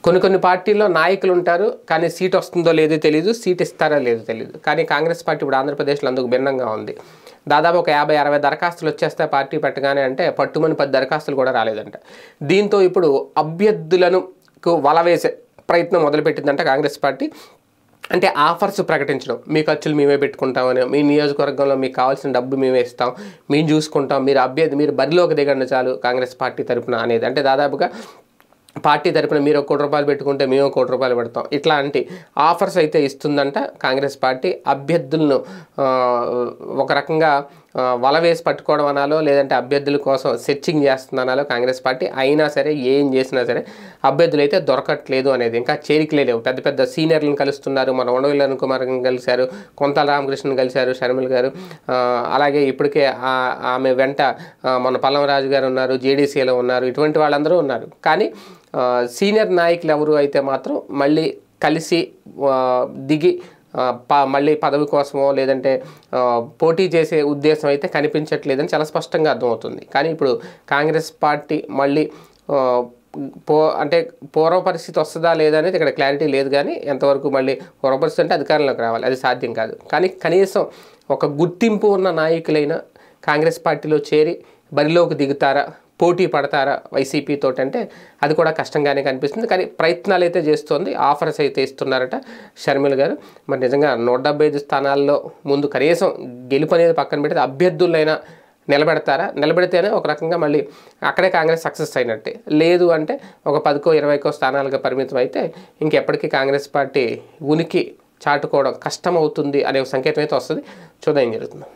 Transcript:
కొన్ని పార్టీల్లో నాయకులు ఉంటారు, కానీ సీట్ వస్తుందో లేదో తెలియదు, సీట్ ఇస్తారో లేదో తెలియదు. కానీ కాంగ్రెస్ పార్టీ ఇప్పుడు ఆంధ్రప్రదేశ్లో అందుకు భిన్నంగా ఉంది. దాదాపు ఒక 50-60 దరఖాస్తులు వచ్చేస్తే పార్టీ పెట్టగానే అంటే పట్టుమని 10 దరఖాస్తులు కూడా రాలేదంట. దీంతో ఇప్పుడు అభ్యర్థులను వలవేసే ప్రయత్నం మొదలుపెట్టిందంట కాంగ్రెస్ పార్టీ. అంటే ఆఫర్స్ ప్రకటించడం, మీ ఖర్చులు మేమే పెట్టుకుంటామని, మీ నియోజకవర్గంలో మీకు కావాల్సిన డబ్బు మేమే ఇస్తాం, మేము చూసుకుంటాం, మీరు బరిలోకి దిగండి చాలు కాంగ్రెస్ పార్టీ తరపున అనేది. అంటే దాదాపుగా పార్టీ తరపున మీరు ₹1 కోటి పెట్టుకుంటే మేము ₹1 కోటి పెడతాం, ఇట్లాంటి ఆఫర్స్ అయితే ఇస్తుందంట కాంగ్రెస్ పార్టీ. అభ్యర్థులను ఒక రకంగా వల వేసి పట్టుకోవడం అనాలో, లేదంటే అభ్యర్థుల కోసం సెర్చింగ్ చేస్తుందనాలో కాంగ్రెస్ పార్టీ. అయినా సరే ఏం చేసినా సరే అభ్యర్థులు అయితే దొరకట్లేదు అనేది. ఇంకా చేరికలే లేవు. పెద్ద పెద్ద సీనియర్లను కలుస్తున్నారు. మన ఉండవల్లి అరుణ్ కుమార్ కలిశారు, కొంతాల రామకృష్ణ కలిశారు, షర్మిల గారు. అలాగే ఇప్పటికే ఆమె వెంట మన పల్లవరాజు గారు ఉన్నారు, జేడీసీలో ఉన్నారు, ఇటువంటి వాళ్ళందరూ ఉన్నారు. కానీ సీనియర్ నాయకులు ఎవరు అయితే మాత్రం మళ్ళీ కలిసి దిగి మళ్ళీ పదవి కోసమో లేదంటే పోటీ చేసే ఉద్దేశం అయితే కనిపించట్లేదని చాలా స్పష్టంగా అర్థమవుతుంది. కానీ ఇప్పుడు కాంగ్రెస్ పార్టీ మళ్ళీ అంటే పూర్వ పరిస్థితి వస్తుందా లేదా అనేది ఇక్కడ క్లారిటీ లేదు. కానీ ఎంతవరకు మళ్ళీ పూర్వ పరిస్థితి అంటే అధికారంలోకి రావాలి, అది సాధ్యం కాదు. కానీ కనీసం ఒక గుర్తింపు ఉన్న నాయకులైన కాంగ్రెస్ పార్టీలో చేరి బరిలోకి దిగుతారా, పోటీ పడతారా వైసీపీ తోటి అంటే అది కూడా కష్టంగానే కనిపిస్తుంది. కానీ ప్రయత్నాలు అయితే చేస్తోంది, ఆఫర్స్ అయితే ఇస్తున్నారట షర్మిల గారు. మరి నిజంగా 175 స్థానాల్లో ముందు కనీసం గెలుపు అనేది పక్కన పెడితే అభ్యర్థులైనా నిలబెడతారా? నిలబెడితేనే ఒక రకంగా మళ్ళీ అక్కడే కాంగ్రెస్ సక్సెస్ అయినట్టే. లేదు అంటే ఒక 10కో 20కో స్థానాలుగా పరిమితం అయితే ఇంకెప్పటికీ కాంగ్రెస్ పార్టీ ఉనికి చాటుకోవడం కష్టమవుతుంది అనే సంకేతం అయితే వస్తుంది. చూద్దాం ఏం జరుగుతుందో.